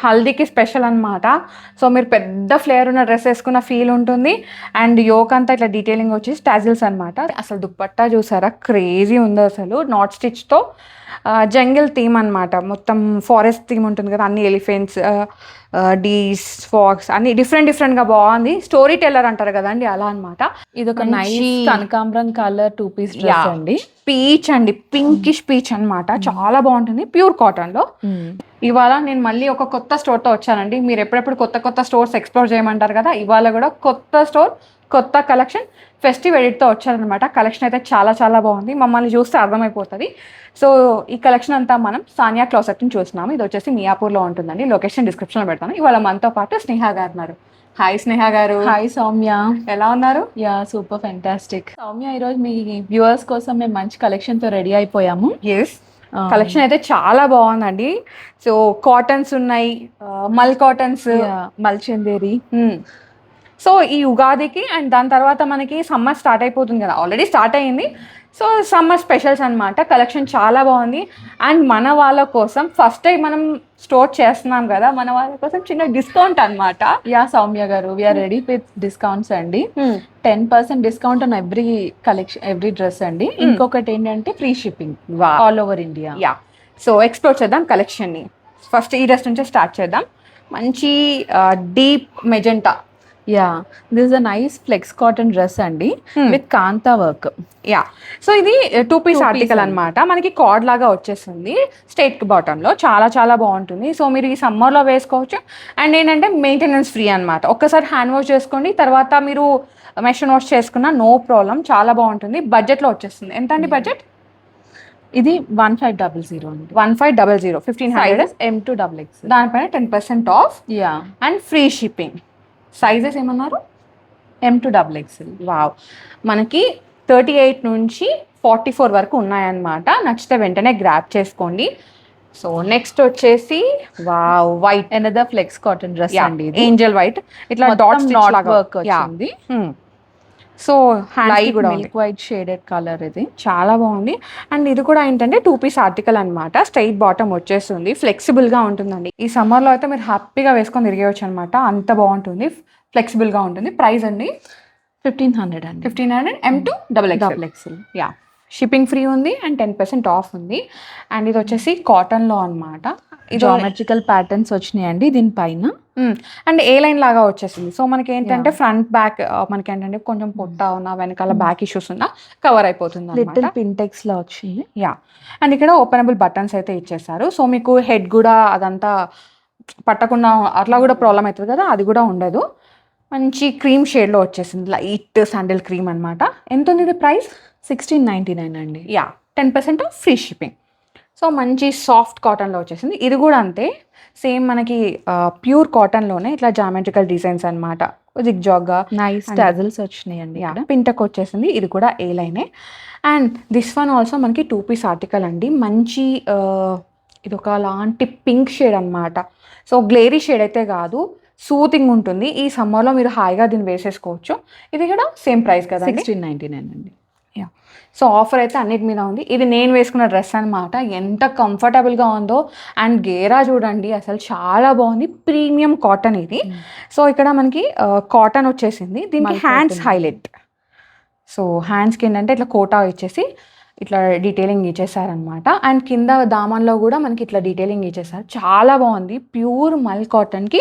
హల్దీకి special అనమాట. So మీరు పెద్ద ఫ్లేయర్ ఉన్న డ్రెస్ వేసుకున్న ఫీల్ ఉంటుంది. అండ్ యోక్ అంతా ఇట్లా డీటెయిలింగ్ వచ్చేసి టాజిల్స్ అనమాట. అసలు దుప్పట్టా చూసారా, క్రేజీ ఉంది అసలు. నాట్ స్టిచ్తో జంగిల్ థీమ్ అనమాట. మొత్తం ఫారెస్ట్ థీమ్ ఉంటుంది కదా, అన్ని ఎలిఫెంట్స్, డీస్, ఫాక్స్ అన్ని డిఫరెంట్గా బాగుంది. స్టోరీ టెల్లర్ అంటారు కదండి, అలా అనమాట. ఇది ఒక నైస్ కనకాంబరం కలర్ 2 పీస్ డ్రెస్ అండి. పీచ్ అండి, పింకిష్ పీచ్ అనమాట. చాలా బాగుంటుంది, ప్యూర్ కాటన్ లో. ఇవాళ నేను మళ్ళీ ఒక కొత్త స్టోర్ తో వచ్చానండి. మీరు ఎప్పుడెప్పుడు కొత్త స్టోర్స్ ఎక్స్ప్లోర్ చేయమంటారు కదా, ఇవాళ కూడా కొత్త స్టోర్, కొత్త కలెక్షన్, ఫెస్టివ్ ఎడిట్తో వచ్చారనమాట. కలెక్షన్ అయితే చాలా బాగుంది, మమ్మల్ని చూస్తే అర్థమైపోతుంది. సో ఈ కలెక్షన్ అంతా మనం సానియా క్లాసెట్ని చూస్తున్నాము. ఇది వచ్చేసి మియాపూర్లో ఉంటుందండి. లొకేషన్ డిస్క్రిప్షన్లో పెడతాను. ఇవాళ మనతో పాటు స్నేహ గారు ఉన్నారు. హాయ్ స్నేహ గారు. హాయ్ సౌమ్య, ఎలా ఉన్నారు? Yeah super fantastic. సౌమ్య, ఈరోజు మీ వ్యూవర్స్ కోసం మేము మంచి కలెక్షన్తో రెడీ అయిపోయాము. ఎస్, కలెక్షన్ అయితే చాలా బాగుందండి. సో కాటన్స్ ఉన్నాయి, మల్ కాటన్స్, మల్చందేరి. సో ఈ ఉగాదికి అండ్ దాని తర్వాత మనకి సమ్మర్ స్టార్ట్ అయిపోతుంది కదా, ఆల్రెడీ స్టార్ట్ అయ్యింది. సో సమ్మర్ స్పెషల్స్ అనమాట. కలెక్షన్ చాలా బాగుంది. అండ్ మన వాళ్ళ కోసం ఫస్ట్ టైం మనం స్టోర్ చేస్తున్నాం కదా, మన వాళ్ళ కోసం చిన్న డిస్కౌంట్ అనమాట. యా సౌమ్య గారు, వీఆర్ రెడీ విత్ డిస్కౌంట్స్ అండి. 10% discount on every collection, every dress అండి. ఇంకొకటి ఏంటంటే free shipping all over India. Ya, so explore చేద్దాం కలెక్షన్ని. ఫస్ట్ ఈ డ్రెస్ నుంచే స్టార్ట్ చేద్దాం. మంచి deep magenta. Ya, this is a nice flex cotton dress అండి with kantha work. Ya, so ఇది 2 పీస్ ఆర్టికల్ అనమాట. మనకి కార్డ్ లాగా వచ్చేస్తుంది స్ట్రైట్ బాటమ్ లో. చాలా బాగుంటుంది. సో మీరు ఈ సమ్మర్ లో వేసుకోవచ్చు. అండ్ ఏంటంటే మెయింటెనెన్స్ ఫ్రీ అనమాట. ఒక్కసారి హ్యాండ్ వాష్ చేసుకోండి, తర్వాత మీరు మెషిన్ వాష్ చేసుకున్నా నో ప్రాబ్లం. చాలా బాగుంటుంది. బడ్జెట్ లో వచ్చేస్తుంది. ఎంత అండి బడ్జెట్? ఇది 1500 అండి. 1500, 1500 M2XX. దానిపైన 10% of. Yeah, and free shipping. Sizes ఏమన్నారు? M2XX. వావ్, మనకి 38 నుంచి 44 వరకు ఉన్నాయన్నమాట. నచ్చితే వెంటనే గ్రాప్ చేసుకోండి. సో నెక్స్ట్ వచ్చేసి wow, white, another flex cotton dress అండి. ఏంజల్ వైట్, ఇట్లా డాట్ వర్క్ వచ్చింది. సో లైట్ కూడా మిల్క్ వైట్ షేడెడ్ కలర్. ఇది చాలా బాగుంది. అండ్ ఇది కూడా ఏంటంటే 2 పీస్ ఆర్టికల్ అనమాట. స్ట్రైట్ బాటమ్ వచ్చేస్తుంది, ఫ్లెక్సిబుల్ గా ఉంటుందండి. ఈ సమ్మర్ లో అయితే మీరు హ్యాపీగా వేసుకొని తిరిగేయచ్చు అనమాట. అంత బాగుంటుంది, ఫ్లెక్సిబుల్ గా ఉంటుంది. ప్రైస్ అండి 1500 అండి. 1500 M2XX. యా, షిప్పింగ్ ఫ్రీ ఉంది అండ్ 10% ఆఫ్ ఉంది. అండ్ ఇది వచ్చేసి కాటన్ లో అనమాట. జామెట్రికల్ ప్యాటర్న్స్ వచ్చినాయండి దీనిపైన. అండ్ ఏ లైన్ లాగా వచ్చేసింది. సో మనకి ఏంటంటే ఫ్రంట్ బ్యాక్ మనకి ఏంటంటే కొంచెం పొట్ట ఉన్నా, వెనకాల బ్యాక్ ఇష్యూస్ ఉన్నా కవర్ అయిపోతుంది. లిటిల్ పింటెక్స్ లా వచ్చింది. యా, అండ్ ఇక్కడ ఓపెనబుల్ బటన్స్ అయితే ఇచ్చేసారు. సో మీకు హెడ్ కూడా అదంతా పట్టకుండా అట్లా కూడా ప్రాబ్లం అవుతుంది కదా, అది కూడా ఉండదు. మంచి క్రీమ్ షేడ్లో వచ్చేసింది, లైట్ శాండిల్ క్రీమ్ అనమాట. ఎంత ఉంది ఇది ప్రైస్? 1699 అండి. Yeah, 10% off free shipping. So మంచి సాఫ్ట్ కాటన్లో వచ్చేసింది. ఇది కూడా అంతే, సేమ్ మనకి ప్యూర్ కాటన్లోనే ఇట్లా జామెట్రికల్ డిజైన్స్ అనమాట. జిగ్జాగ్గా నైస్ టాజిల్స్ వచ్చినాయండి. పింటక్ వచ్చేసింది. ఇది కూడా ఏ లైనే. అండ్ దిస్ వన్ ఆల్సో మనకి 2 పీస్ ఆర్టికల్ అండి. మంచి ఇది ఒక లాంటి పింక్ షేడ్ అనమాట. సో గ్లేరీ షేడ్ అయితే కాదు, సూతింగ్ ఉంటుంది. ఈ సమ్మర్లో మీరు హాయిగా దీన్ని వేసేసుకోవచ్చు. ఇది కూడా సేమ్ ప్రైస్ కదా, 1699 అండి. యా, సో ఆఫర్ అయితే అన్నిటి మీద ఉంది. ఇది నేను వేసుకున్న డ్రెస్ అనమాట. ఎంత కంఫర్టబుల్గా ఉందో. అండ్ గేరా చూడండి, అసలు చాలా బాగుంది. ప్రీమియం కాటన్ ఇది. సో ఇక్కడ మనకి కాటన్ వచ్చేసింది. దీనికి హ్యాండ్స్ హైలైట్. సో హ్యాండ్స్కి ఏంటంటే ఇట్లా కోటా ఇచ్చేసి ఇట్లా డీటెయిలింగ్ ఇచ్చేసారనమాట. అండ్ కింద దామన్లో కూడా మనకి ఇట్లా డీటెయిలింగ్ ఇచ్చేసారు. చాలా బాగుంది. ప్యూర్ మల్ కాటన్కి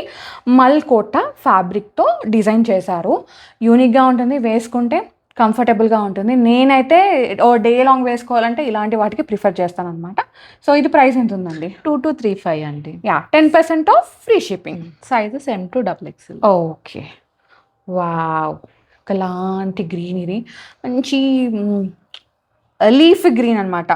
మల్ కోటా ఫ్యాబ్రిక్తో డిజైన్ చేశారు. యూనిక్గా ఉంటుంది, వేసుకుంటే కంఫర్టబుల్గా ఉంటుంది. నేనైతే డే లాంగ్ వేసుకోవాలంటే ఇలాంటి వాటికి ప్రిఫర్ చేస్తాను అనమాట. సో ఇది ప్రైస్ ఎంత ఉందండి? 2235 అండి. Yeah, 10% off free shipping. Sizes M2XX. Okay, wow, ఒకలాంటి గ్రీన్. ఇది మంచి లీఫ్ గ్రీన్ అనమాట.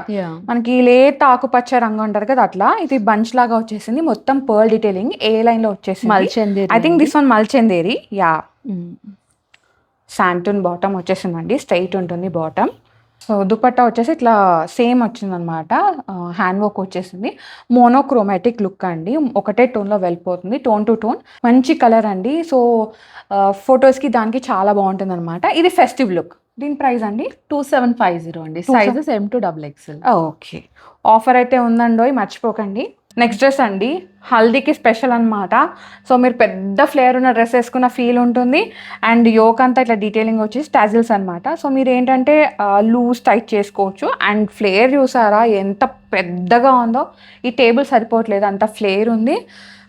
మనకి లేత ఆకుపచ్చ రంగు అంటారు కదా, అట్లా. ఇది బంచ్ లాగా వచ్చేసింది. మొత్తం పర్ల్ డీటెయిలింగ్ ఏ లైన్ లో వచ్చేసింది. Mulchanderi. I think this one Mulchanderi. Ya, shantoon bottom వచ్చేసిందండి. స్ట్రైట్ ఉంటుంది బాటమ్. సో దుపట్టా వచ్చేసి ఇట్లా సేమ్ వచ్చిందనమాట. హ్యాండ్ వర్క్ వచ్చేసింది. మోనోక్రోమాటిక్ లుక్ అండి. ఒకటే టోన్లో వెళ్ళిపోతుంది, టోన్ టు టోన్. మంచి కలర్ అండి. సో ఫొటోస్కి దానికి చాలా బాగుంటుంది అనమాట. ఇది ఫెస్టివ్ లుక్. దీని ప్రైస్ అండి 2750 అండి. Sizes M2XX. ఓకే, ఆఫర్ అయితే ఉందండో, మర్చిపోకండి. నెక్స్ట్ డ్రెస్ అండి, హల్దీకి స్పెషల్ అనమాట. సో మీరు పెద్ద ఫ్లేర్ ఉన్న డ్రెస్ వేసుకున్న ఫీల్ ఉంటుంది. అండ్ యోక్ అంతా ఇట్లా డీటెయిలింగ్ వచ్చేసి టాజిల్స్ అనమాట. సో మీరు ఏంటంటే లూజ్ టైట్ చేసుకోవచ్చు. అండ్ ఫ్లేర్ చూసారా ఎంత పెద్దగా ఉందో, ఈ టేబుల్ సరిపోవట్లేదు అంత ఫ్లేర్ ఉంది.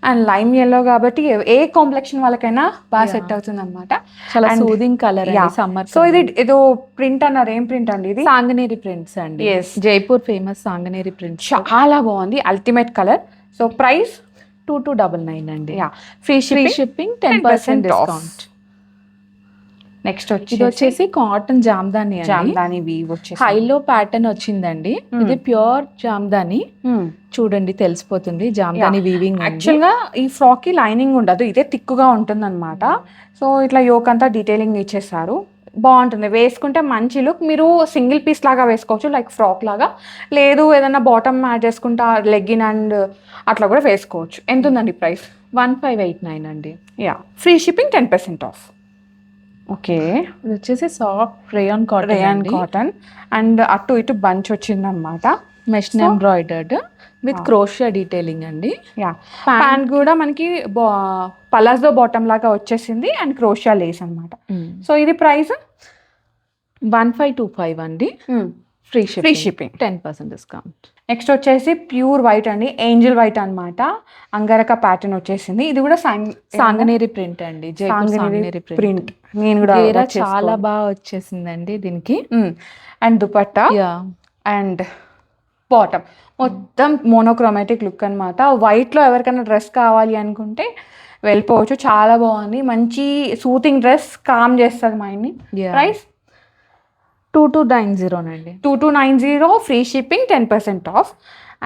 అండ్ లైమ్ ఎల్లో కాబట్టి ఏ కాంప్లెక్షన్ వాళ్ళకైనా బాగా సెట్ అవుతుంది అనమాట. చాలా సూదింగ్ కలర్ సమ్మర్. సో ఇది ఏదో ప్రింట్ అన్నారు, ఏం ప్రింట్ అండి ఇది? సాంగనేరి ప్రింట్స్ అండి. Jaipur famous Sanganeri prints. చాలా బాగుంది, అల్టిమేట్ కలర్. సో ప్రైస్ 2299 అండి. Free shipping 10% discount. నెక్స్ట్ ఇది వచ్చేసి కాటన్ జామ్దాని. జామ్దాని వీవ్ వచ్చేసి హైలో ప్యాటర్న్ వచ్చిందండి. ఇది ప్యూర్ జామ్దాని. చూడండి తెలిసిపోతుంది జామ్దాని వీవింగ్. యాక్చువల్ గా ఈ ఫ్రాక్ కి లైనింగ్ ఉండదు, ఇదే థిక్గా ఉంటుంది అనమాట. సో ఇట్లా యోక్ అంతా డీటెయిలింగ్ ఇచ్చేసారు, బాగుంటుంది వేసుకుంటే మంచి లుక్. మీరు సింగిల్ పీస్ లాగా వేసుకోవచ్చు లైక్ ఫ్రాక్ లాగా, లేదు ఏదైనా బాటమ్ యాడ్ చేసుకుంటా లెగ్గిన్ అండ్ అట్లా కూడా వేసుకోవచ్చు. ఎంత ఉందండి ప్రైస్? 1589 అండి. Free shipping 10% of. ఓకే, ఇది వచ్చేసి సాఫ్ట్ రేయాన్ కాటన్ అండ్ అటు ఇటు బంచ్ వచ్చింది అనమాట. మెషిన్ ఎంబ్రాయిడర్డ్ విత్ క్రోషియా డీటెయిలింగ్ అండి. ప్యాంట్ కూడా మనకి పలాజో బాటమ్ లాగా వచ్చేసింది అండ్ క్రోషియా లేస్ అనమాట. సో ఇది ప్రైస్ 1525 అండి. Free shipping 10% discount. నెక్స్ట్ వచ్చేసి ప్యూర్ వైట్ అండి, ఏంజల్ వైట్ అనమాట. అంగరక ప్యాటర్న్ వచ్చేసింది. ఇది కూడా సాంగనేరి ప్రింట్ అండి. సాంగనేరి ప్రింట్. నేను కూడా చాలా బాగా వచ్చేసిందండి దీనికి. అండ్ దుపట్టా అండ్ బాటమ్ మొత్తం మోనోక్రోమాటిక్ లుక్ అనమాట. వైట్లో ఎవరికైనా డ్రెస్ కావాలి అనుకుంటే వెళ్ళిపోవచ్చు, చాలా బాగుంది. మంచి సూతింగ్ డ్రెస్, కామ్ చేస్తుంది మైండ్ని. ప్రైస్ 2290 అండి. 2290, free shipping 10% of.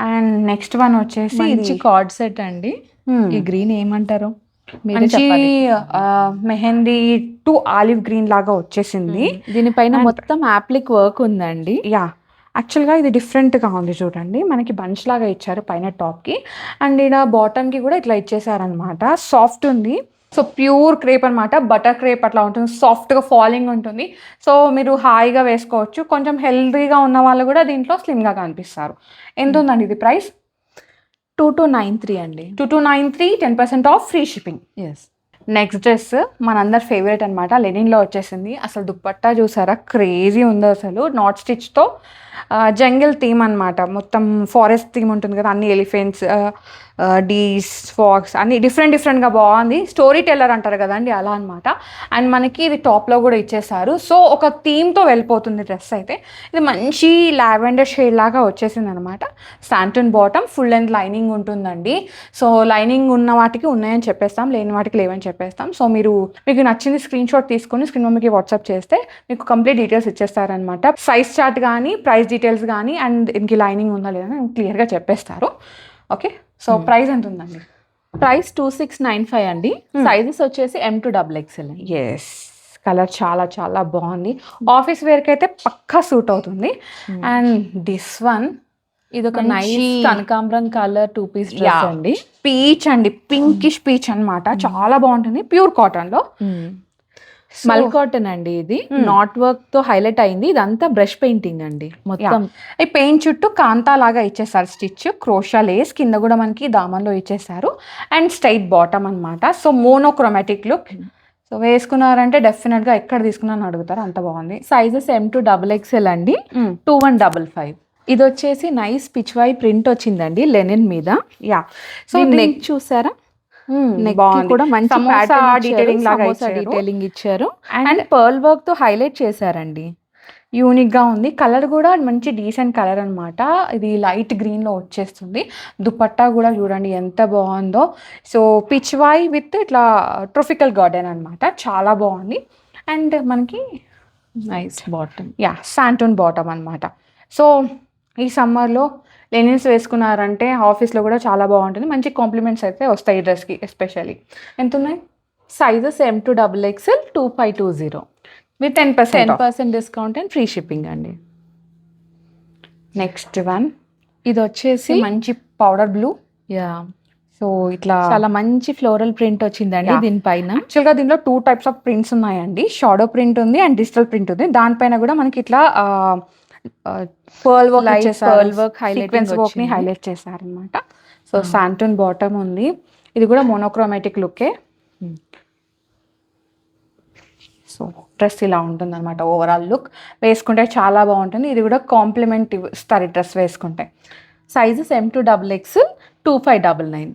And next one వచ్చేసి మంచి కార్డ్ సెట్ అండి. ఈ గ్రీన్ ఏమంటారు? మంచి మెహందీ టు ఆలివ్ గ్రీన్ లాగా వచ్చేసింది. దీనిపైన మొత్తం యాప్లిక్ వర్క్ ఉందండి. యాక్చువల్గా ఇది డిఫరెంట్గా ఉంది చూడండి, మనకి బంచ్ లాగా ఇచ్చారు పైన టాప్కి, అండ్ ఇక్కడ బాటమ్కి కూడా ఇట్లా ఇచ్చేసారనమాట. సాఫ్ట్ ఉంది. సో ప్యూర్ క్రేప్ అనమాట, బటర్ క్రేప్ అట్లా ఉంటుంది, సాఫ్ట్గా ఫాలింగ్ ఉంటుంది. సో మీరు హాయిగా వేసుకోవచ్చు. కొంచెం హెల్తీగా ఉన్న వాళ్ళు కూడా దీంట్లో స్లిమ్గా కనిపిస్తారు. ఎంత ఉందండి ఇది ప్రైస్? 2293 అండి. 2293, 10% off, free shipping. Next dress మనందరి ఫేవరెట్ అనమాట, లెనిన్లో వచ్చేసింది. అసలు దుప్పట్టా చూసారా, క్రేజీ ఉంది అసలు. నాట్ స్టిచ్తో జంగిల్ థీమ్ అనమాట, మొత్తం ఫారెస్ట్ థీమ్ ఉంటుంది కదా, అన్ని ఎలిఫెంట్స్, డీస్, ఫాక్స్ అన్ని డిఫరెంట్గా బాగుంది. స్టోరీ టెల్లర్ అంటారు కదండి, అలా అనమాట. అండ్ మనకి ఇది టాప్లో కూడా ఇచ్చేసారు. సో ఒక థీమ్తో వెళ్ళిపోతుంది డ్రెస్ అయితే. ఇది మంచి లావెండర్ షేడ్ లాగా వచ్చేసింది అనమాట. శాంటన్ బాటమ్, ఫుల్ లెంత్ లైనింగ్ ఉంటుందండి. సో లైనింగ్ ఉన్న వాటికి ఉన్నాయని చెప్పేస్తాం, లేని వాటికి లేవని చెప్పేస్తాం. సో మీకు నచ్చింది స్క్రీన్ షాట్ తీసుకొని స్క్రీన్ మమ్మీకి వాట్సాప్ చేస్తే మీకు కంప్లీట్ డీటెయిల్స్ ఇచ్చేస్తారనమాట. సైజ్ చార్ట్ కానీ, ప్రైస్ డీటెయిల్స్ కానీ, అండ్ ఇంక లైనింగ్ ఉందా లేదా క్లియర్గా చెప్పేస్తారు. ఓకే, సో ప్రైస్ ఎంత ఉందండి? ప్రైస్ 2695 అండి. సైజెస్ వచ్చేసి M to XXL. కలర్ చాలా చాలా బాగుంది, ఆఫీస్ వేర్కి అయితే పక్కా సూట్ అవుతుంది. అండ్ దిస్ వన్, ఇది ఒక నైస్ కనకాంబరం కలర్ 2-piece డ్రెస్ అండి. పీచ్ అండి, పింకిష్ పీచ్ అనమాట, చాలా బాగుంటుంది. ప్యూర్ కాటన్లో, మల్ కాటన్ అండి. ఇది నాట్ వర్క్ తో హైలైట్ అయింది. ఇదంతా బ్రష్ పెయింటింగ్ అండి మొత్తం. ఈ పెయింట్ చుట్టూ కాంతా లాగా ఇచ్చేసారు స్టిచ్, క్రోషా లేస్ కింద కూడా మనకి దామన్లో ఇచ్చేసారు. అండ్ స్ట్రైట్ బాటమ్ అనమాట. So monochromatic look. సో వేసుకున్నారంటే డెఫినెట్గా ఎక్కడ తీసుకున్నారని అడుగుతారు, అంత బాగుంది. సైజెస్ M to XXL అండి. 2155. ఇది వచ్చేసి నైస్ పిచ్ వై ప్రింట్ వచ్చిందండి లెనిన్ మీద. సో నెక్ చూసారా, నెక్ కూడా మంచి డీటెయిలింగ్ ఇచ్చారు. అండ్ పర్ల్ వర్క్ తో హైలైట్ చేశారండి. యూనిక్ గా ఉంది. కలర్ కూడా మంచి డీసెంట్ కలర్ అనమాట. ఇది లైట్ గ్రీన్ లో వచ్చేస్తుంది. దుపట్టా కూడా చూడండి ఎంత బాగుందో. సో పిచ్ వై విత్ ఇట్లా ట్రోపికల్ గార్డెన్ అనమాట, చాలా బాగుంది. అండ్ మనకి నైస్ బాటమ్, శాంటూన్ బాటమ్ అనమాట. సో ఈ సమ్మర్లో లెనిన్స్ వేసుకున్నారంటే ఆఫీస్లో కూడా చాలా బాగుంటుంది. మంచి కాంప్లిమెంట్స్ అయితే వస్తాయి ఈ డ్రెస్కి ఎస్పెషల్లీ. ఎంత ఉన్నాయి? Sizes M to XXL 2520 with 10% discount and free shipping అండి. నెక్స్ట్ వన్, ఇది వచ్చేసి మంచి పౌడర్ బ్లూ. సో ఇట్లా చాలా మంచి ఫ్లోరల్ ప్రింట్ వచ్చిందండి దీనిపైన. యాక్చువల్గా దీనిలో 2 types ఆఫ్ ప్రింట్స్ ఉన్నాయండి, షాడో ప్రింట్ ఉంది అండ్ డిజిటల్ ప్రింట్ ఉంది. దానిపైన కూడా మనకి ఇట్లా పర్ల్ వర్క్, సీక్వెన్స్ వర్క్ ని హైలైట్ చేశారనమాట. సో శాంటూన్ బాటమ్ ఉంది, ఇది కూడా మోనోక్రోమాటిక్ లుకే. సో డ్రెస్ ఇలా ఉంటుంది అనమాట ఓవరాల్ లుక్. వేసుకుంటే చాలా బాగుంటుంది, ఇది కూడా కాంప్లిమెంట్ ఇస్తారు డ్రెస్ వేసుకుంటే. Sizes M2XX 2599.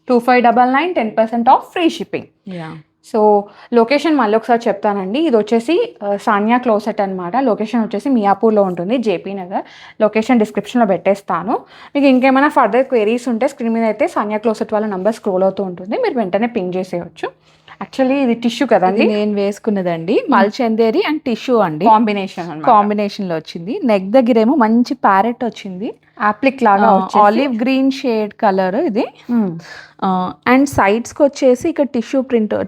2599, 10% off, free shipping. So location మళ్ళీ ఒకసారి చెప్తానండి. ఇది వచ్చేసి సానియా క్లోసెట్ అనమాట. లొకేషన్ వచ్చేసి మియాపూర్లో ఉంటుంది, జేపీ నగర్. లొకేషన్ డిస్క్రిప్షన్లో పెట్టేస్తాను. మీకు ఇంకేమైనా ఫర్దర్ క్వెరీస్ ఉంటే స్క్రీన్ మీద అయితే సానియా క్లోసెట్ వాళ్ళ నెంబర్ స్క్రోల్ అవుతూ ఉంటుంది, మీరు వెంటనే పింగ్ చేసేయచ్చు. యాక్చువల్లీ ఇది టిష్యూ కదండి, నేను వేసుకున్నదండి. మల్చందేరి అండ్ టిష్యూ అండి, కాంబినేషన్ లో వచ్చింది. నెక్ దగ్గర ఏమో మంచి ప్యారెట్ వచ్చింది, యాప్లిక్ లాగా ఆలివ్ గ్రీన్ షేడ్ కలర్ ఇది. అండ్ సైడ్స్ కి వచ్చేసి ఇక్కడ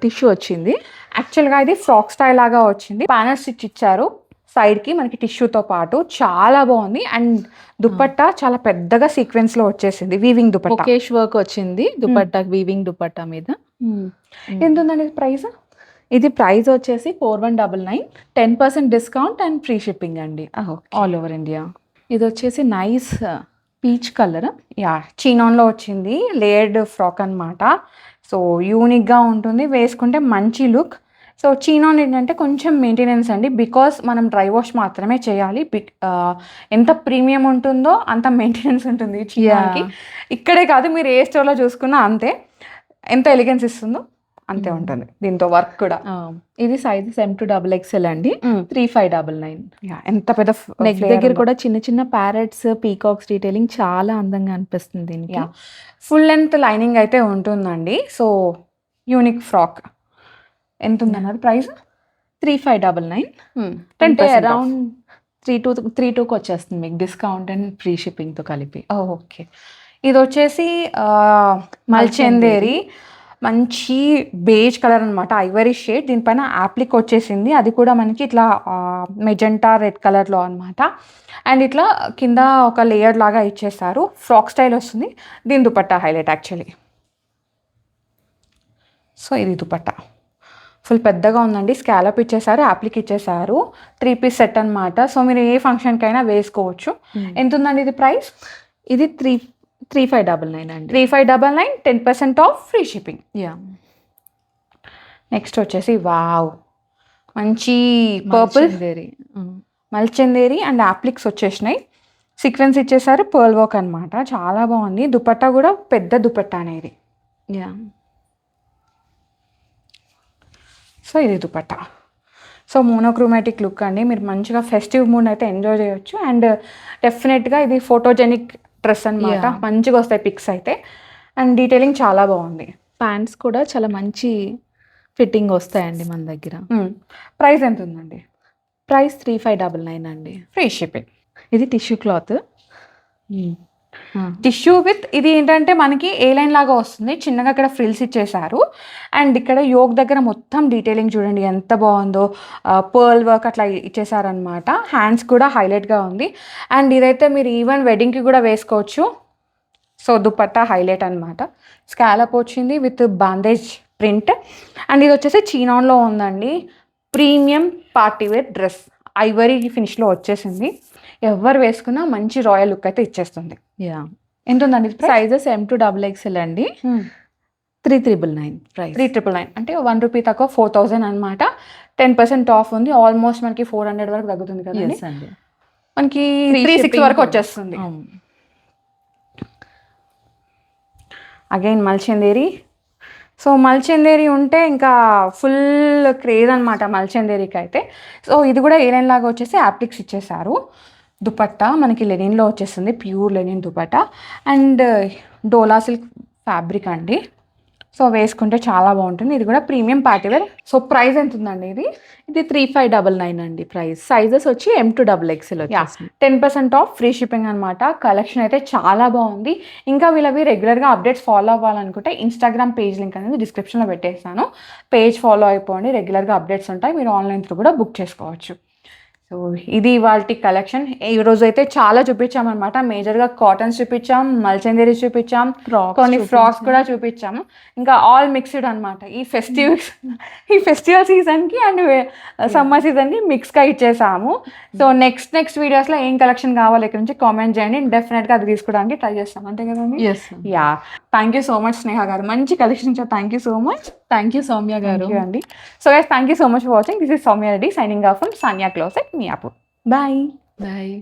టిష్యూ వచ్చింది. యాక్చువల్గా ఇది ఫ్రాక్ స్టైల్ లాగా వచ్చింది, ప్యానల్ స్టిచ్ ఇచ్చారు సైడ్ కి మనకి టిష్యూతో పాటు. చాలా బాగుంది. అండ్ దుపట్టా చాలా పెద్దగా సీక్వెన్స్ లో వచ్చేసింది, వీవింగ్ దుపట్టా, కేష్ వర్క్ వచ్చింది దుపట్టా, వీవింగ్ దుపట్టా మీద. ఎంత ఉందండి ప్రైస్? ఇది ప్రైస్ వచ్చేసి 4199, 10% డిస్కౌంట్ అండ్ ఫ్రీ షిప్పింగ్ అండి, ఆల్ ఓవర్ ఇండియా. ఇది వచ్చేసి నైస్ పీచ్ కలర్, చీనాన్లో వచ్చింది, లేయర్డ్ ఫ్రాక్ అనమాట. సో యూనిక్గా ఉంటుంది, వేసుకుంటే మంచి లుక్. సో చీనాన్ ఏంటంటే కొంచెం మెయింటెనెన్స్ అండి, బికాస్ మనం డ్రై వాష్ మాత్రమే చేయాలి. ఎంత ప్రీమియం ఉంటుందో అంత మెయింటెనెన్స్ ఉంటుంది చీనాన్కి. ఇక్కడే కాదు, మీరు ఏ స్టోర్లో చూసుకున్నా అంతే. ఎంత ఎలిగెన్స్ ఇస్తుందో అంతే ఉంటుంది దీంతో వర్క్ కూడా. ఇది సైజెస్ M2XXL అండి, 3599. ఎంత పెద్ద నెక్ దగ్గర కూడా చిన్న చిన్న ప్యారెట్స్, పీకాక్స్ డీటెయిలింగ్ చాలా అందంగా అనిపిస్తుంది దీనికి. ఫుల్ లెంత్ లైనింగ్ అయితే ఉంటుందండి. So unique frock. ఎంత ఉందన్నది ప్రైస్? 3599, 10% అరౌండ్ 32కి వచ్చేస్తుంది మీకు, డిస్కౌంట్ అండ్ ఫ్రీ షిప్పింగ్తో కలిపి. ఓకే. ఇది వచ్చేసి మల్చందేరి, మంచి బేజ్ కలర్ అనమాట, ఐవరీ షేడ్. దీనిపైన యాప్లిక్ వచ్చేసింది, అది కూడా మనకి ఇట్లా మెజెంటా రెడ్ కలర్లో అనమాట. అండ్ ఇట్లా కింద ఒక లేయర్ లాగా ఇచ్చేసారు, ఫ్రాక్ స్టైల్ వస్తుంది. దీని దుపట్టా హైలైట్ యాక్చువల్లీ. సో ఇది దుపట్టా ఫుల్ పెద్దగా ఉందండి, స్కాలప్ ఇచ్చేసారు, యాప్లిక్ ఇచ్చేసారు, 3 పీస్ సెట్ అనమాట. సో మీరు ఏ ఫంక్షన్కైనా వేసుకోవచ్చు. ఎంత ఉందండి ఇది ప్రైస్? ఇది 3599 అండి, 3599, 10% ఆఫ్, ఫ్రీ షిప్పింగ్. నెక్స్ట్ వచ్చేసి వావ్, మంచి పర్పుల్ మల్చందేరి అండ్ యాప్లిక్స్ వచ్చేసినాయి, సీక్వెన్స్ ఇచ్చేసారు, పర్ల్ వర్క్ అనమాట. చాలా బాగుంది. దుపట్టా కూడా పెద్ద దుపట్టా అనేది. సో ఇది దుపట్టా. సో మోనోక్రోమాటిక్ లుక్ అండి, మీరు మంచిగా ఫెస్టివ్ మూడ్ అయితే ఎంజాయ్ చేయొచ్చు. అండ్ డెఫినెట్గా ఇది ఫోటోజెనిక్ డ్రెస్ అనమాట, మంచిగా వస్తాయి పిక్స్ అయితే. అండ్ డీటెయిలింగ్ చాలా బాగుంది. ప్యాంట్స్ కూడా చాలా మంచి ఫిట్టింగ్ వస్తాయండి మన దగ్గర. ప్రైస్ ఎంత ఉందండి? ప్రైస్ 3599 అండి, ఫ్రీ షిప్పింగ్. ఇది టిష్యూ క్లాత్, టిష్యూ విత్ ఇది ఏంటంటే మనకి ఏ లైన్ లాగా వస్తుంది, చిన్నగా ఇక్కడ ఫ్రిల్స్ ఇచ్చేసారు. అండ్ ఇక్కడ యోక్ దగ్గర మొత్తం డీటెయిలింగ్ చూడండి ఎంత బాగుందో, పర్ల్ వర్క్ అట్లా ఇచ్చేసారనమాట. హ్యాండ్స్ కూడా హైలైట్గా ఉంది. అండ్ ఇదైతే మీరు ఈవెన్ వెడ్డింగ్కి కూడా వేసుకోవచ్చు. సో దుపట్టా హైలైట్ అనమాట, స్కాలప్ వచ్చింది విత్ బాందేజ్ ప్రింట్. అండ్ ఇది వచ్చేసి చీనాన్లో ఉందండి, ప్రీమియం పార్టీవేర్ డ్రెస్, ఐవరీ ఫినిష్లో వచ్చేసింది. ఎవరు వేసుకున్నా మంచి రాయల్ లుక్ అయితే ఇచ్చేస్తుంది. ఎంత ఉందండి సైజెస్ M2XXL అండి, 399 ప్రైస్. 399 అంటే 1 రూపీ తక్కువ, 4000 అనమాట. 10% ఆఫ్ ఉంది, ఆల్మోస్ట్ మనకి 400 వరకు తగ్గుతుంది కదండి, మనకి 360 వరకు వచ్చేస్తుంది. అగైన్ మల్చందేరి. సో మల్చందేరి ఉంటే ఇంకా ఫుల్ క్రేజ్ అనమాట మల్చందేరికి అయితే. సో ఇది కూడా ఏ లైన్ లాగా వచ్చేసి యాప్లిక్స్ ఇచ్చేసారు. దుపట్టా మనకి లెనిన్లో వచ్చేస్తుంది, pure linen dupatta. And dola silk fabric అండి. సో వేసుకుంటే చాలా బాగుంటుంది. ఇది కూడా ప్రీమియం పార్టీవేర్. సో ప్రైస్ ఎంత ఉందండి ఇది? ఇది 3599 అండి ప్రైస్. సైజెస్ వచ్చి M2XXL వచ్చేసి 10% ఆఫ్, ఫ్రీ షిప్పింగ్ అనమాట. కలెక్షన్ అయితే చాలా బాగుంది. ఇంకా వీళ్ళవి రెగ్యులర్గా అప్డేట్స్ ఫాలో అవ్వాలనుకుంటే ఇన్స్టాగ్రామ్ పేజ్ లింక్ అనేది డిస్క్రిప్షన్లో పెట్టేస్తాను. పేజ్ ఫాలో అయిపోండి, రెగ్యులర్గా అప్డేట్స్ ఉంటాయి, మీరు ఆన్లైన్ త్రూ కూడా బుక్ చేసుకోవచ్చు. సో ఇది ఇవాల్టి కలెక్షన్. ఈ రోజు అయితే చాలా చూపించామన్నమాట. మేజర్గా కాటన్స్ చూపించాం, మల్చందేరి చూపించాం, కొన్ని ఫ్రాక్స్ కూడా చూపించాము. ఇంకా ఆల్ మిక్స్డ్ అనమాట. ఈ ఫెస్టివల్ సీజన్కి అండ్ సమ్మర్ సీజన్కి మిక్స్గా ఇచ్చేసాము. సో నెక్స్ట్ వీడియోస్లో ఏం కలెక్షన్ కావాలి ఇక్కడ నుంచి కామెంట్ చేయండి. డెఫినెట్గా అది తీసుకోవడానికి ట్రై చేస్తాం. అంతే కదండి? Yeah, thank you so much Sneha గారు, మంచి కలెక్షన్ ఇచ్చారు. Thank you so much. Thank you Soumya గారు అండి. So guys, thank you so much for watching. This is Soumya Reddy signing off from Sania closet, Miyapur. Bye. Bye.